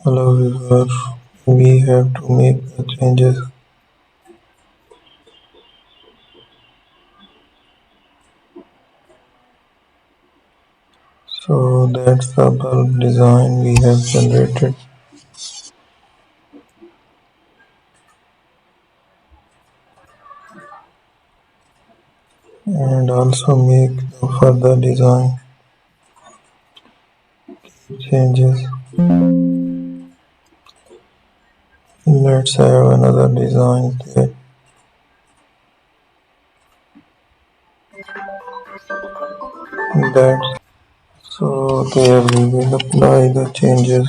Hello viewer, we have to make the changes. So that's the bulb design we have generated, and also make the further design changes. Let's have another design there. That's so there we will apply the changes.